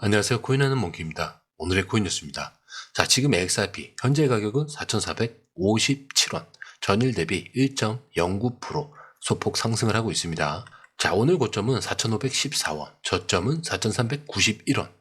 안녕하세요. 코인하는 몽키입니다. 오늘의 코인 뉴스입니다. 자, 지금 XRP 현재 가격은 4,457원, 전일 대비 1.09% 소폭 상승을 하고 있습니다. 자, 오늘 고점은 4,514원, 저점은 4,391원.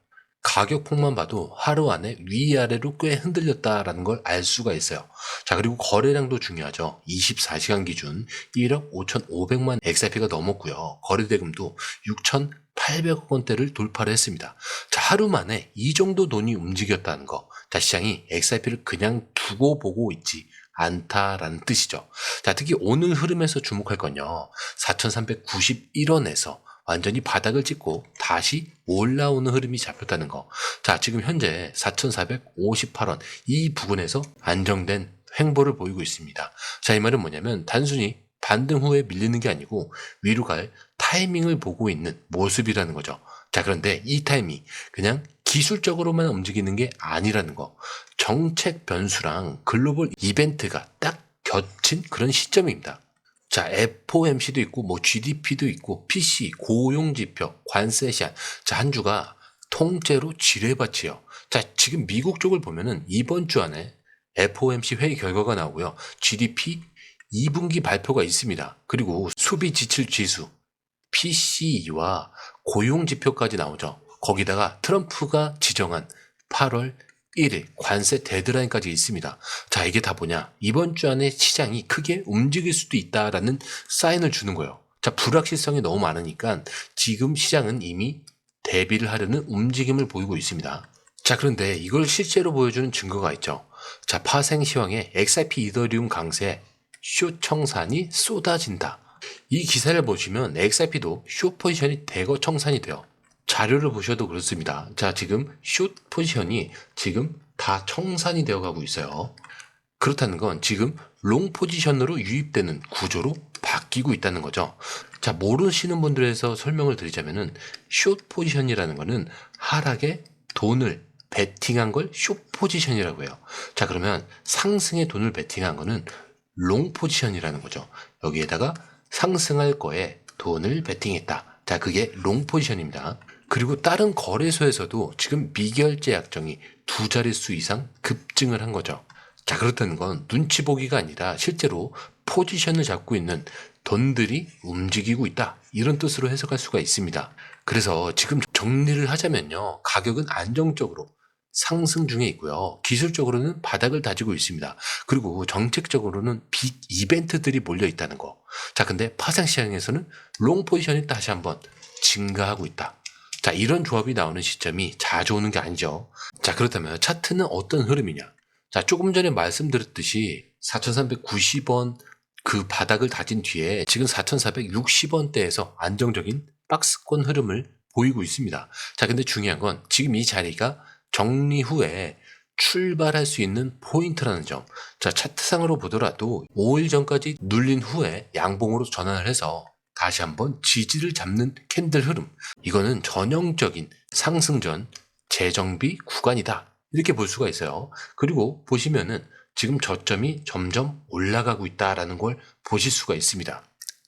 가격 폭만 봐도 하루 안에 위아래로 꽤 흔들렸다라는 걸 알 수가 있어요. 자, 그리고 거래량도 중요하죠. 24시간 기준 1억 5,500만 XRP가 넘었고요. 거래대금도 6,800억 원대를 돌파를 했습니다. 자, 하루 만에 이 정도 돈이 움직였다는 거. 자, 시장이 XRP를 그냥 두고 보고 있지 않다라는 뜻이죠. 자, 특히 오늘 흐름에서 주목할 건요. 4,391원에서 완전히 바닥을 찍고 다시 올라오는 흐름이 잡혔다는 거. 자, 지금 현재 4,458원 이 부근에서 안정된 횡보를 보이고 있습니다. 자, 이 말은 뭐냐면 단순히 반등 후에 밀리는 게 아니고 위로 갈 타이밍을 보고 있는 모습이라는 거죠. 자, 그런데 이 타이밍이 그냥 기술적으로만 움직이는 게 아니라는 거. 정책 변수랑 글로벌 이벤트가 딱 겹친 그런 시점입니다. 자, FOMC도 있고, GDP도 있고, PC, 고용지표, 관세 시한. 자, 한 주가 통째로 지뢰밭이에요. 자, 지금 미국 쪽을 보면은 이번 주 안에 FOMC 회의 결과가 나오고요. GDP 2분기 발표가 있습니다. 그리고 소비 지출 지수, PCE와 고용지표까지 나오죠. 거기다가 트럼프가 지정한 8월 1일 관세 데드라인까지 있습니다. 자, 이게 다 뭐냐? 이번 주 안에 시장이 크게 움직일 수도 있다라는 사인을 주는 거예요. 자, 불확실성이 너무 많으니까 지금 시장은 이미 대비를 하려는 움직임을 보이고 있습니다. 자, 그런데 이걸 실제로 보여주는 증거가 있죠. 자, 파생 시황에 XRP 이더리움 강세 숏 청산이 쏟아진다. 이 기사를 보시면 XRP도 숏 포지션이 대거 청산이 돼요. 자료를 보셔도 그렇습니다. 자, 지금 숏 포지션이 지금 다 청산이 되어 가고 있어요. 그렇다는 건 지금 롱 포지션으로 유입되는 구조로 바뀌고 있다는 거죠. 자, 모르시는 분들에서 설명을 드리자면은 숏 포지션이라는 거는 하락에 돈을 베팅한 걸 숏 포지션이라고 해요. 자, 그러면 상승에 돈을 베팅한 거는 롱 포지션이라는 거죠. 여기에다가 상승할 거에 돈을 베팅했다. 자, 그게 롱 포지션입니다. 그리고 다른 거래소에서도 지금 미결제 약정이 2자릿수 이상 급증을 한 거죠. 자, 그렇다는 건 눈치 보기가 아니라 실제로 포지션을 잡고 있는 돈들이 움직이고 있다. 이런 뜻으로 해석할 수가 있습니다. 그래서 지금 정리를 하자면요. 가격은 안정적으로 상승 중에 있고요. 기술적으로는 바닥을 다지고 있습니다. 그리고 정책적으로는 빅 이벤트들이 몰려 있다는 거. 자, 근데 파생 시장에서는 롱 포지션이 다시 한번 증가하고 있다. 자, 이런 조합이 나오는 시점이 자주 오는 게 아니죠. 자, 그렇다면 차트는 어떤 흐름이냐? 자, 조금 전에 말씀드렸듯이 4,390원 그 바닥을 다진 뒤에 지금 4,460원대에서 안정적인 박스권 흐름을 보이고 있습니다. 자, 근데 중요한 건 지금 이 자리가 정리 후에 출발할 수 있는 포인트라는 점. 자, 차트상으로 보더라도 5일 전까지 눌린 후에 양봉으로 전환을 해서 다시 한번 지지를 잡는 캔들 흐름. 이거는 전형적인 상승전 재정비 구간이다. 이렇게 볼 수가 있어요. 그리고 보시면은 지금 저점이 점점 올라가고 있다라는 걸 보실 수가 있습니다.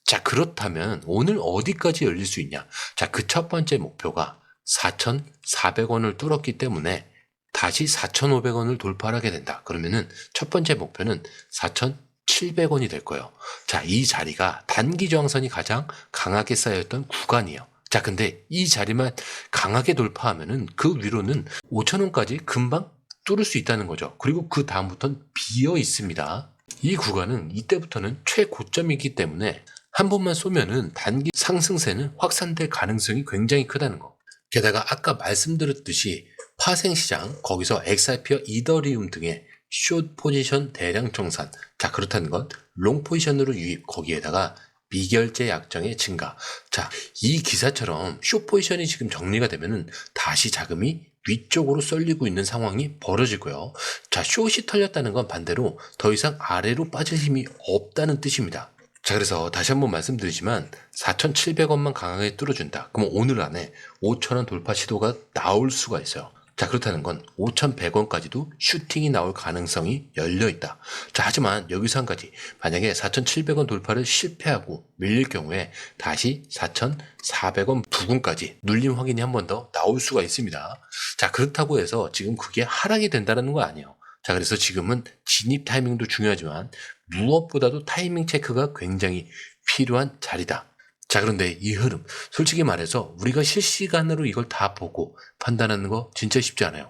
자, 그렇다면 오늘 어디까지 열릴 수 있냐? 자, 그 첫 번째 목표가 4,400원을 뚫었기 때문에 다시 4,500원을 돌파하게 된다. 그러면은 첫 번째 목표는 4,700원이 될 거예요. 자, 이 자리가 단기 저항선이 가장 강하게 쌓였던 구간이에요. 자, 근데 이 자리만 강하게 돌파하면은 그 위로는 5,000원까지 금방 뚫을 수 있다는 거죠. 그리고 그 다음부터는 비어 있습니다. 이 구간은 이때부터는 최고점이기 때문에 한 번만 쏘면은 단기 상승세는 확산될 가능성이 굉장히 크다는 거. 게다가 아까 말씀드렸듯이 파생시장, 거기서 XRP와 이더리움 등의 숏 포지션 대량 청산. 자, 그렇다는 건 롱 포지션으로 유입, 거기에다가 미결제 약정의 증가. 자, 이 기사처럼 숏 포지션이 지금 정리가 되면은 다시 자금이 위쪽으로 쏠리고 있는 상황이 벌어지고요. 자, 숏이 털렸다는 건 반대로 더 이상 아래로 빠질 힘이 없다는 뜻입니다. 자, 그래서 다시 한번 말씀드리지만 4,700원만 강하게 뚫어준다. 그럼 오늘 안에 5,000원 돌파 시도가 나올 수가 있어요. 자, 그렇다는 건 5,100원까지도 슈팅이 나올 가능성이 열려 있다. 자, 하지만 여기서 한 가지. 만약에 4,700원 돌파를 실패하고 밀릴 경우에 다시 4,400원 부근까지 눌림 확인이 한 번 더 나올 수가 있습니다. 자, 그렇다고 해서 지금 그게 하락이 된다는 거 아니에요. 자, 그래서 지금은 진입 타이밍도 중요하지만 무엇보다도 타이밍 체크가 굉장히 필요한 자리다. 자, 그런데 이 흐름, 솔직히 말해서 우리가 실시간으로 이걸 다 보고 판단하는 거 진짜 쉽지 않아요.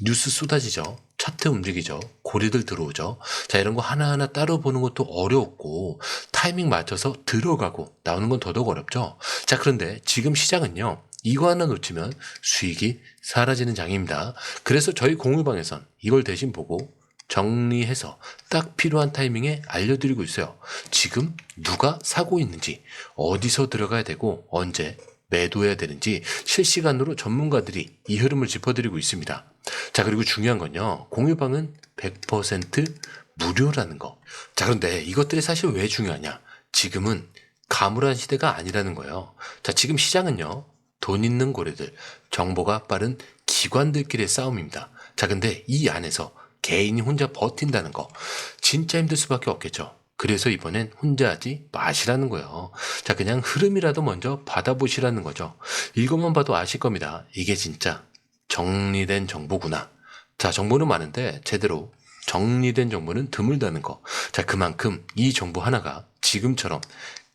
뉴스 쏟아지죠. 차트 움직이죠. 고리들 들어오죠. 자, 이런 거 하나하나 따로 보는 것도 어려웠고 타이밍 맞춰서 들어가고 나오는 건 더더욱 어렵죠. 자, 그런데 지금 시장은요. 이거 하나 놓치면 수익이 사라지는 장입니다. 그래서 저희 공유방에선 이걸 대신 보고 정리해서 딱 필요한 타이밍에 알려드리고 있어요. 지금 누가 사고 있는지, 어디서 들어가야 되고 언제 매도해야 되는지 실시간으로 전문가들이 이 흐름을 짚어드리고 있습니다. 자, 그리고 중요한 건요. 공유방은 100% 무료라는 거. 자, 그런데 이것들이 사실 왜 중요하냐? 지금은 가물한 시대가 아니라는 거예요. 자, 지금 시장은요. 돈 있는 고래들, 정보가 빠른 기관들끼리의 싸움입니다. 자, 근데 이 안에서 개인이 혼자 버틴다는 거 진짜 힘들 수밖에 없겠죠. 그래서 이번엔 혼자 하지 마시라는 거예요. 자, 그냥 흐름이라도 먼저 받아보시라는 거죠. 이것만 봐도 아실 겁니다. 이게 진짜 정리된 정보구나. 자, 정보는 많은데 제대로 정리된 정보는 드물다는 거. 자, 그만큼 이 정보 하나가 지금처럼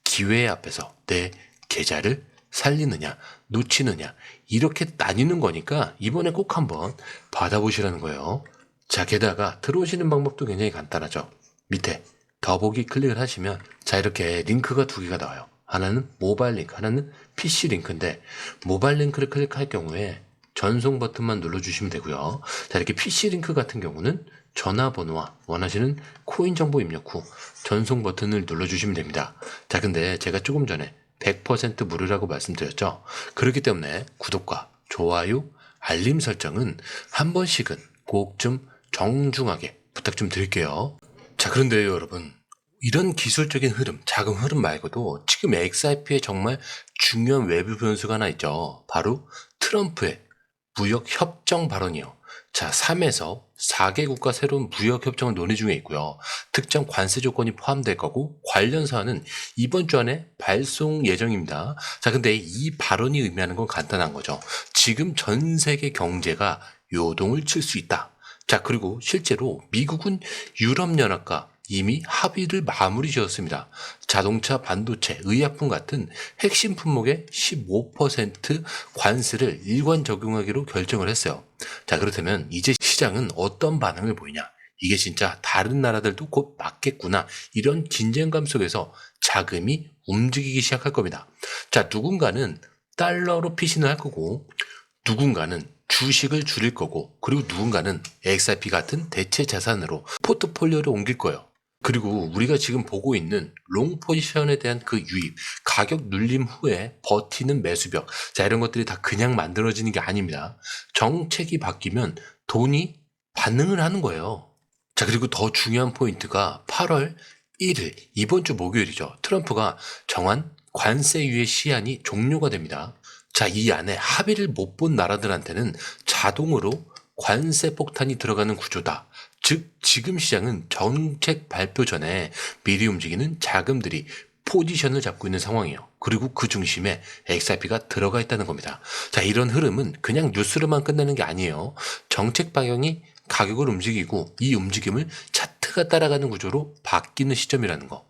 기회 앞에서 내 계좌를 살리느냐 놓치느냐 이렇게 나뉘는 거니까 이번에 꼭 한번 받아보시라는 거예요. 자, 게다가 들어오시는 방법도 굉장히 간단하죠. 밑에 더보기 클릭을 하시면 자, 이렇게 링크가 두 개가 나와요. 하나는 모바일 링크, 하나는 PC 링크인데 모바일 링크를 클릭할 경우에 전송 버튼만 눌러주시면 되고요. 자, 이렇게 PC 링크 같은 경우는 전화번호와 원하시는 코인 정보 입력 후 전송 버튼을 눌러주시면 됩니다. 자, 근데 제가 조금 전에 100% 무료라고 말씀드렸죠. 그렇기 때문에 구독과 좋아요, 알림 설정은 한 번씩은 꼭 좀 정중하게 부탁 좀 드릴게요. 자, 그런데요, 여러분. 이런 기술적인 흐름, 자금 흐름 말고도 지금 XRP에 정말 중요한 외부 변수가 하나 있죠. 바로 트럼프의 무역 협정 발언이요. 자, 3에서 4개국과 새로운 무역 협정을 논의 중에 있고요. 특정 관세 조건이 포함될 거고 관련 사안은 이번 주 안에 발송 예정입니다. 자, 근데 이 발언이 의미하는 건 간단한 거죠. 지금 전 세계 경제가 요동을 칠 수 있다. 자, 그리고 실제로 미국은 유럽연합과 이미 합의를 마무리 지었습니다. 자동차, 반도체, 의약품 같은 핵심 품목에 15% 관세를 일관 적용하기로 결정을 했어요. 자, 그렇다면 이제 시장은 어떤 반응을 보이냐? 이게 진짜 다른 나라들도 곧 맞겠구나. 이런 긴장감 속에서 자금이 움직이기 시작할 겁니다. 자, 누군가는 달러로 피신을 할 거고 누군가는 주식을 줄일 거고 그리고 누군가는 XRP 같은 대체 자산으로 포트폴리오를 옮길 거예요. 그리고 우리가 지금 보고 있는 롱 포지션에 대한 그 유입, 가격 눌림 후에 버티는 매수벽, 자, 이런 것들이 다 그냥 만들어지는 게 아닙니다. 정책이 바뀌면 돈이 반응을 하는 거예요. 자, 그리고 더 중요한 포인트가 8월 1일, 이번 주 목요일이죠. 트럼프가 정한 관세 유예 시한이 종료가 됩니다. 자, 이 안에 합의를 못 본 나라들한테는 자동으로 관세 폭탄이 들어가는 구조다. 즉, 지금 시장은 정책 발표 전에 미리 움직이는 자금들이 포지션을 잡고 있는 상황이에요. 그리고 그 중심에 XRP가 들어가 있다는 겁니다. 자, 이런 흐름은 그냥 뉴스로만 끝나는 게 아니에요. 정책 방향이 가격을 움직이고 이 움직임을 차트가 따라가는 구조로 바뀌는 시점이라는 거.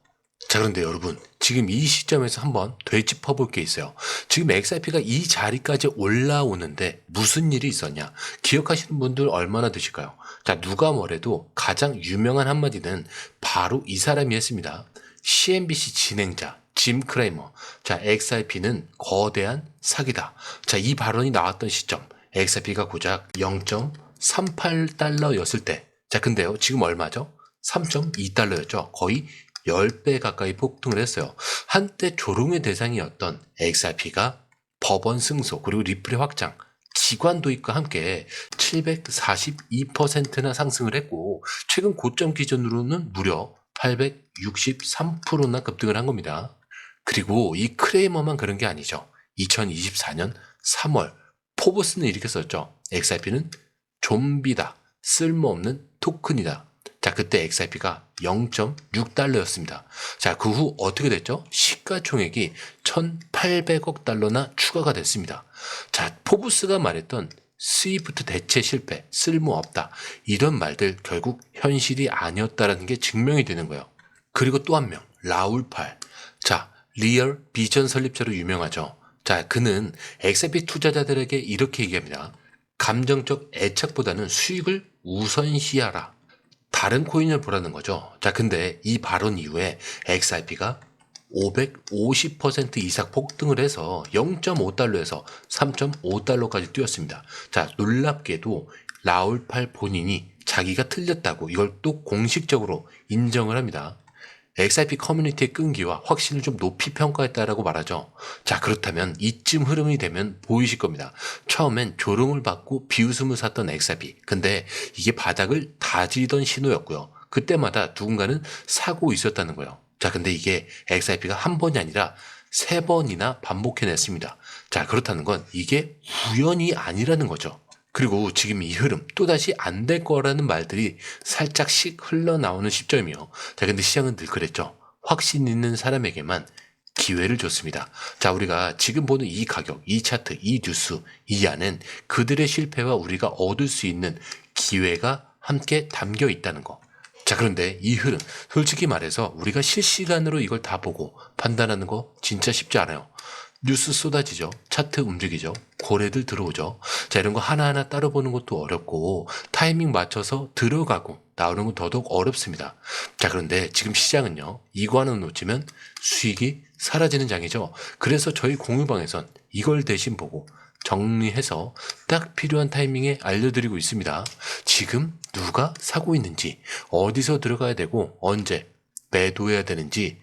자, 그런데 여러분, 지금 이 시점에서 한번 되짚어 볼 게 있어요. 지금 XRP가 이 자리까지 올라오는데 무슨 일이 있었냐? 기억하시는 분들 얼마나 되실까요? 자, 누가 뭐래도 가장 유명한 한마디는 바로 이 사람이 했습니다. CNBC 진행자 짐 크레이머. 자, XRP는 거대한 사기다. 자, 이 발언이 나왔던 시점, XRP가 고작 0.38달러였을 때. 자, 근데요, 지금 얼마죠? 3.2달러였죠. 거의 10배 가까이 폭등을 했어요. 한때 조롱의 대상이었던 XRP가 법원 승소 그리고 리플의 확장, 기관 도입과 함께 742%나 상승을 했고 최근 고점 기준으로는 무려 863%나 급등을 한 겁니다. 그리고 이 크레이머만 그런 게 아니죠. 2024년 3월 포브스는 이렇게 썼죠. XRP는 좀비다. 쓸모없는 토큰이다. 자, 그때 XRP가 0.6달러였습니다. 자, 그 후 어떻게 됐죠? 시가총액이 1,800억 달러나 추가가 됐습니다. 자, 포브스가 말했던 스위프트 대체 실패, 쓸모없다. 이런 말들 결국 현실이 아니었다라는 게 증명이 되는 거예요. 그리고 또 한 명, 라울 팔. 자, 리얼 비전 설립자로 유명하죠. 자, 그는 XRP 투자자들에게 이렇게 얘기합니다. 감정적 애착보다는 수익을 우선시하라. 다른 코인을 보라는 거죠. 자, 근데 이 발언 이후에 XRP가 550% 이상 폭등을 해서 0.5달러에서 3.5달러까지 뛰었습니다. 자, 놀랍게도 라울팔 본인이 자기가 틀렸다고 이걸 또 공식적으로 인정을 합니다. XRP 커뮤니티의 끈기와 확신을 좀 높이 평가했다라고 말하죠. 자, 그렇다면 이쯤 흐름이 되면 보이실 겁니다. 처음엔 조롱을 받고 비웃음을 샀던 XRP. 근데 이게 바닥을 다지던 신호였고요. 그때마다 누군가는 사고 있었다는 거예요. 자, 근데 이게 XRP가 한 번이 아니라 3번이나 반복해냈습니다. 자, 그렇다는 건 이게 우연이 아니라는 거죠. 그리고 지금 이 흐름 또다시 안 될 거라는 말들이 살짝씩 흘러나오는 시점이요. 자, 근데 시장은 늘 그랬죠. 확신 있는 사람에게만 기회를 줬습니다. 자, 우리가 지금 보는 이 가격, 이 차트, 이 뉴스, 이 안엔 그들의 실패와 우리가 얻을 수 있는 기회가 함께 담겨 있다는 거. 자, 그런데 이 흐름, 솔직히 말해서 우리가 실시간으로 이걸 다 보고 판단하는 거 진짜 쉽지 않아요. 뉴스 쏟아지죠. 차트 움직이죠. 고래들 들어오죠. 자, 이런 거 하나하나 따로 보는 것도 어렵고 타이밍 맞춰서 들어가고 나오는 건 더더욱 어렵습니다. 자, 그런데 지금 시장은요. 이관을 놓치면 수익이 사라지는 장이죠. 그래서 저희 공유방에선 이걸 대신 보고 정리해서 딱 필요한 타이밍에 알려드리고 있습니다. 지금 누가 사고 있는지, 어디서 들어가야 되고 언제 매도해야 되는지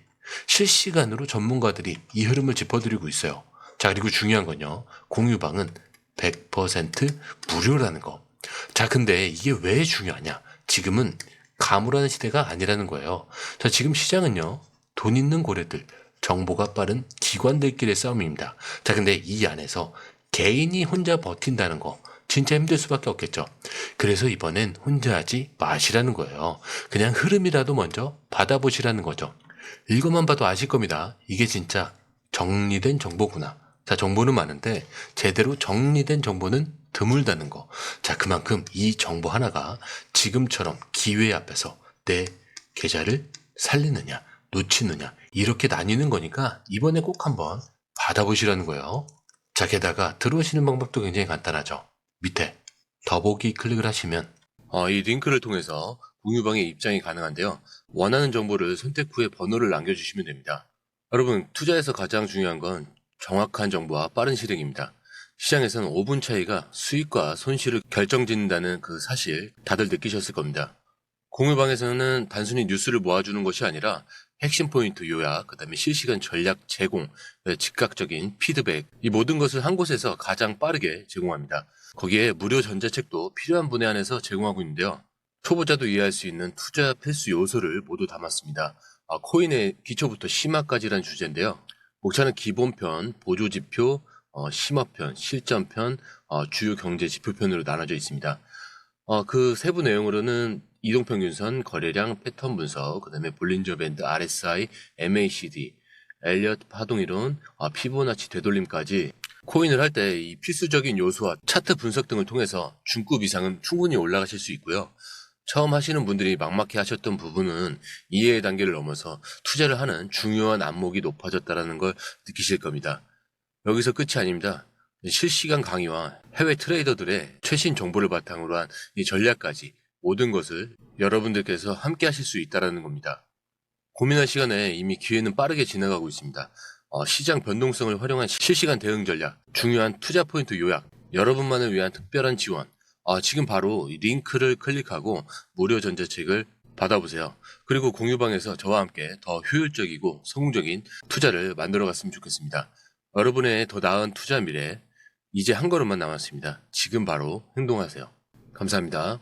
실시간으로 전문가들이 이 흐름을 짚어드리고 있어요. 자, 그리고 중요한 건요. 공유방은 100% 무료라는 거. 자, 근데 이게 왜 중요하냐? 지금은 가물하는 시대가 아니라는 거예요. 자, 지금 시장은요. 돈 있는 고래들, 정보가 빠른 기관들끼리의 싸움입니다. 자, 근데 이 안에서 개인이 혼자 버틴다는 거 진짜 힘들 수밖에 없겠죠. 그래서 이번엔 혼자 하지 마시라는 거예요. 그냥 흐름이라도 먼저 받아보시라는 거죠. 이것만 봐도 아실 겁니다. 이게 진짜 정리된 정보구나. 자, 정보는 많은데 제대로 정리된 정보는 드물다는 거. 자, 그만큼 이 정보 하나가 지금처럼 기회 앞에서 내 계좌를 살리느냐, 놓치느냐 이렇게 나뉘는 거니까 이번에 꼭 한번 받아보시라는 거예요. 자, 게다가 들어오시는 방법도 굉장히 간단하죠. 밑에 더보기 클릭을 하시면 이 링크를 통해서 공유방에 입장이 가능한데요. 원하는 정보를 선택 후에 번호를 남겨주시면 됩니다. 여러분, 투자에서 가장 중요한 건 정확한 정보와 빠른 실행입니다. 시장에서는 5분 차이가 수익과 손실을 결정짓는다는 그 사실 다들 느끼셨을 겁니다. 공유방에서는 단순히 뉴스를 모아주는 것이 아니라 핵심 포인트 요약, 그 다음에 실시간 전략 제공, 즉각적인 피드백, 이 모든 것을 한 곳에서 가장 빠르게 제공합니다. 거기에 무료 전자책도 필요한 분에 한해서 제공하고 있는데요. 초보자도 이해할 수 있는 투자 필수 요소를 모두 담았습니다. 코인의 기초부터 심화까지란 주제인데요. 목차는 기본편, 보조지표, 심화편, 실전편, 주요 경제 지표편으로 나눠져 있습니다. 그 세부 내용으로는 이동평균선, 거래량, 패턴 분석, 그 다음에 볼린저 밴드, RSI, MACD, 엘리엇 파동이론, 피보나치 되돌림까지 코인을 할 때 이 필수적인 요소와 차트 분석 등을 통해서 중급 이상은 충분히 올라가실 수 있고요. 처음 하시는 분들이 막막해 하셨던 부분은 이해의 단계를 넘어서 투자를 하는 중요한 안목이 높아졌다는 걸 느끼실 겁니다. 여기서 끝이 아닙니다. 실시간 강의와 해외 트레이더들의 최신 정보를 바탕으로 한 이 전략까지 모든 것을 여러분들께서 함께 하실 수 있다는 겁니다. 고민할 시간에 이미 기회는 빠르게 지나가고 있습니다. 시장 변동성을 활용한 실시간 대응 전략, 중요한 투자 포인트 요약, 여러분만을 위한 특별한 지원, 지금 바로 이 링크를 클릭하고 무료 전자책을 받아보세요. 그리고 공유방에서 저와 함께 더 효율적이고 성공적인 투자를 만들어 갔으면 좋겠습니다. 여러분의 더 나은 투자 미래, 이제 한 걸음만 남았습니다. 지금 바로 행동하세요. 감사합니다.